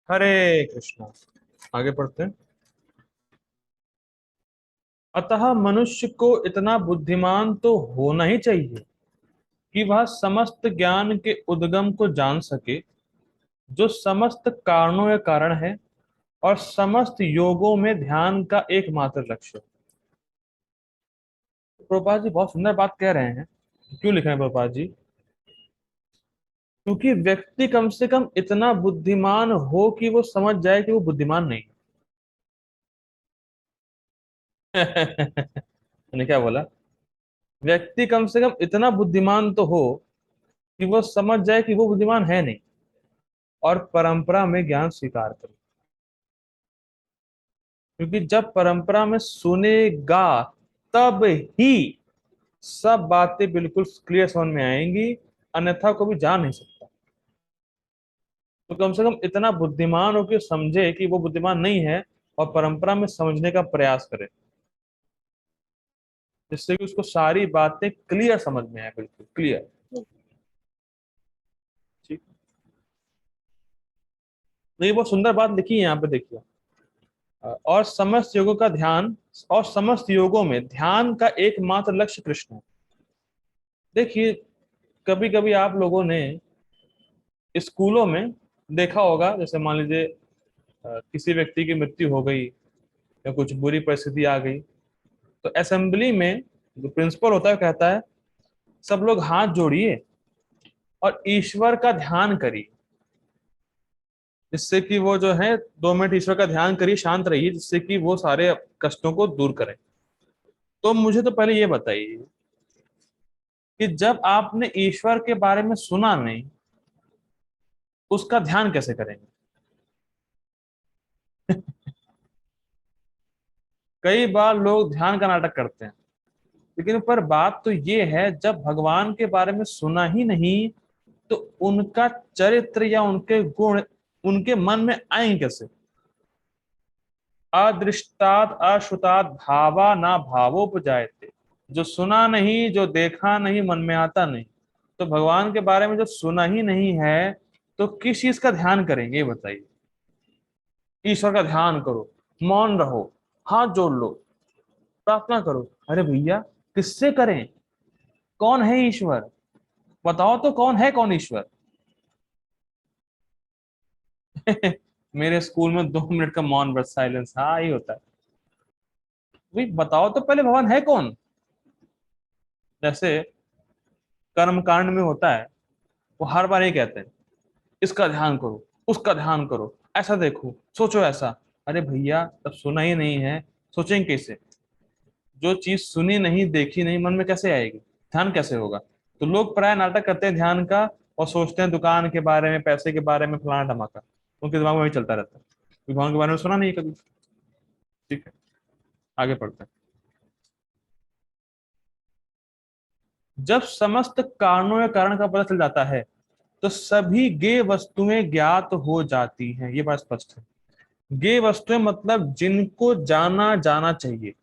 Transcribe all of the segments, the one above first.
हरे कृष्णा। आगे पढ़ते हैं। अतः मनुष्य को इतना बुद्धिमान तो होना ही चाहिए कि वह समस्त ज्ञान के उद्गम को जान सके, जो समस्त कारणों का कारण है और समस्त योगों में ध्यान का एकमात्र लक्ष्य है। प्रभुपाद जी बहुत सुंदर बात कह रहे हैं। क्यों लिख रहे हैं प्रभुपाद जी? क्योंकि व्यक्ति कम से कम इतना बुद्धिमान हो कि वो समझ जाए कि वो बुद्धिमान नहीं है। मैंने क्या बोला? व्यक्ति कम से कम इतना बुद्धिमान तो हो कि वो समझ जाए कि वो बुद्धिमान है नहीं, और परंपरा में ज्ञान स्वीकार करे। क्योंकि जब परंपरा में सुनेगा तब ही सब बातें बिल्कुल क्लियर समझ में आएंगी, अन्यथा को भी जान नहीं सकता। तो कम से कम इतना बुद्धिमान हो कि समझे कि वो बुद्धिमान नहीं है, और परंपरा में समझने का प्रयास करे, जिससे कि उसको सारी बातें क्लियर समझ में आए, बिल्कुल क्लियर। ठीक। तो ये बहुत सुंदर बात लिखी है यहाँ पे, देखिए। और समस्त योगों का ध्यान, और समस्त योगों में ध्यान का एकमात्र लक्ष्य कृष्ण है। देखिए, कभी कभी आप लोगों ने स्कूलों में देखा होगा, जैसे मान लीजिए किसी व्यक्ति की मृत्यु हो गई या कुछ बुरी परिस्थिति आ गई, तो असेंबली में जो प्रिंसिपल होता है कहता है, सब लोग हाथ जोड़िए और ईश्वर का ध्यान करिए, जिससे कि वो जो है 2 मिनट ईश्वर का ध्यान करिए, शांत रहिए, जिससे कि वो सारे कष्टों को दूर करे। तो मुझे तो पहले ये बताइए कि जब आपने ईश्वर के बारे में सुना नहीं, उसका ध्यान कैसे करेंगे? कई बार लोग ध्यान का नाटक करते हैं, लेकिन पर बात तो ये है, जब भगवान के बारे में सुना ही नहीं, तो उनका चरित्र या उनके गुण उनके मन में आएंगे कैसे? अदृष्टात अश्रुतात् भावा ना भावोपजायते। जो सुना नहीं, जो देखा नहीं, मन में आता नहीं, तो भगवान के बारे में जो सुना ही नहीं है, तो किस चीज का ध्यान करेंगे, ये बताइए। ईश्वर का ध्यान करो, मौन रहो, हाथ जोड़ लो, प्रार्थना करो। अरे भैया, किससे करें? कौन है ईश्वर? बताओ तो, कौन है, कौन ईश्वर? मेरे स्कूल में 2 मिनट का मौन व्रत, साइलेंस, हाँ ही होता है। भाई बताओ तो पहले, भगवान है कौन? जैसे कर्म कांड में होता है, वो हर बार ये कहते हैं, इसका ध्यान करो, उसका ध्यान करो, ऐसा देखो, सोचो ऐसा। अरे भैया, तब सुना ही नहीं है, सोचेंगे कैसे? जो चीज सुनी नहीं, देखी नहीं, मन में कैसे आएगी? ध्यान कैसे होगा? तो लोग प्राय नाटक करते हैं ध्यान का, और सोचते हैं दुकान के बारे में, पैसे के बारे में, फलाना धमाका। उनके दिमाग में वही चलता रहता है, भगवान के बारे में सुना नहीं कभी। ठीक है, आगे पढ़ते हैं। जब समस्त कारणों या कारण का पता चल जाता है, तो सभी गे वस्तुएं ज्ञात हो जाती हैं। ये बात स्पष्ट है। गे वस्तुएं मतलब जिनको जाना जाना चाहिए।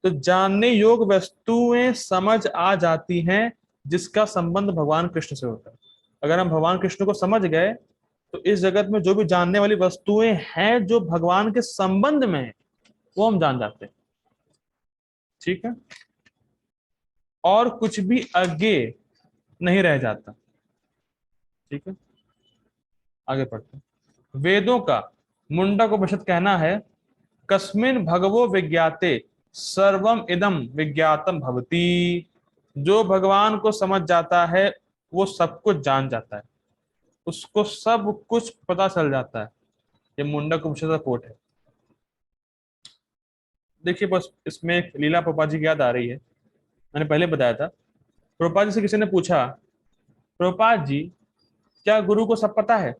तो जानने योग्य वस्तुएं समझ आ जाती हैं, जिसका संबंध भगवान कृष्ण से होता है। अगर हम भगवान कृष्ण को समझ गए, तो इस जगत में जो भी जानने वाली वस्तुएं हैं जो भगवान के संबंध में है, वो हम जान जाते हैं। ठीक है। और कुछ भी आगे नहीं रह जाता। ठीक है, आगे पढ़ते हैं। वेदों का मुंडक उपनिषद कहना है, कस्मिन भगवो विज्ञाते सर्वम इदम विज्ञातम भवति। जो भगवान को समझ जाता है, वो सब कुछ जान जाता है, उसको सब कुछ पता चल जाता है। ये मुंडक उपनिषद का कोट है। देखिए, बस इसमें एक लीला प्रभुपाद जी की याद आ रही है। मैंने पहले बताया था, प्रभुपाद जी से किसी ने पूछा, प्रभुपाद जी, क्या गुरु को सब पता है?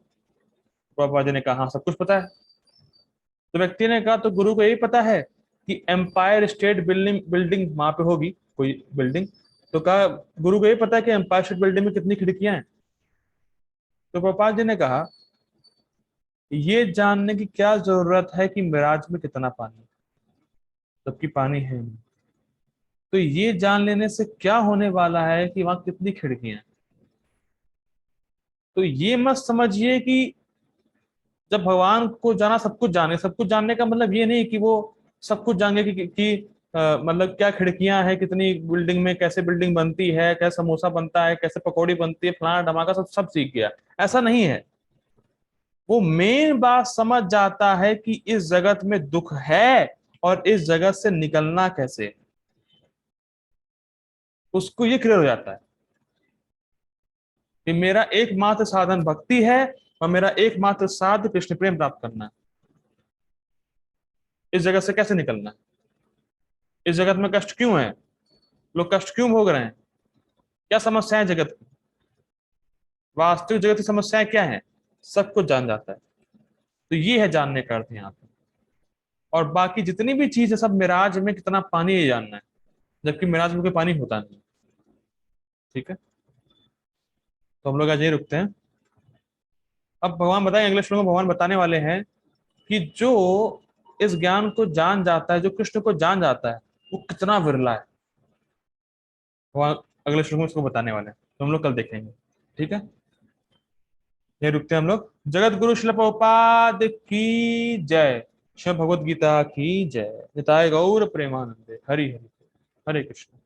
प्रभुपाद जी ने कहा, हाँ सब कुछ पता है। तो व्यक्ति ने कहा, तो गुरु को यही पता है कि एम्पायर स्टेट बिल्डिंग बिल्डिंग वहां पे होगी, कोई बिल्डिंग। तो कहा, गुरु को यही पता है कि एम्पायर स्टेट बिल्डिंग में कितनी खिड़कियां हैं? तो प्रभुपाद जी ने कहा, ये जानने की क्या जरूरत है कि मिराज में कितना पानी है, जबकि पानी है नहीं। तो ये जान लेने से क्या होने वाला है कि वहां कितनी खिड़कियां हैं? तो ये मत समझिए कि जब भगवान को जाना सब कुछ जाने, सब कुछ जानने का मतलब ये नहीं कि वो सब कुछ जाने मतलब क्या खिड़कियां हैं, कितनी बिल्डिंग में कैसे बिल्डिंग बनती है, कैसे समोसा बनता है, कैसे पकौड़ी बनती है, फलाना धमाका सब सब सीख गया, ऐसा नहीं है। वो मेन बात समझ जाता है कि इस जगत में दुख है और इस जगत से निकलना कैसे, उसको ये क्लियर हो जाता है कि मेरा एकमात्र साधन भक्ति है और मेरा एकमात्र साध्य कृष्ण प्रेम प्राप्त करना है। इस जगत से कैसे निकलना है, इस जगत में कष्ट क्यों है, लोग कष्ट क्यों भोग रहे हैं, क्या समस्या है जगत की, वास्तविक जगत की समस्याएं क्या है, सब कुछ जान जाता है। तो ये है जानने का अर्थ यहाँ पे। और बाकी जितनी भी चीज है सब मिराज में कितना पानी, ये जानना है, जबकि मिराज में कोई पानी होता नहीं। ठीक है, तो हम लोग आज यही रुकते हैं। अब भगवान बताएंगे, अगले श्लोक में भगवान बताने वाले हैं कि जो इस ज्ञान को जान जाता है, जो कृष्ण को जान जाता है, वो कितना विरला है। भगवान अगले श्लोक में उसको बताने वाले हैं, तो हम लोग कल देखेंगे। ठीक है, ये रुकते हैं हम लोग। जगत गुरु शिल प्रभुपाद की जय। श्रीमद् भगवद गीता की जय। निताय गौर प्रेमानंदे। हरि हरि। हरे कृष्ण।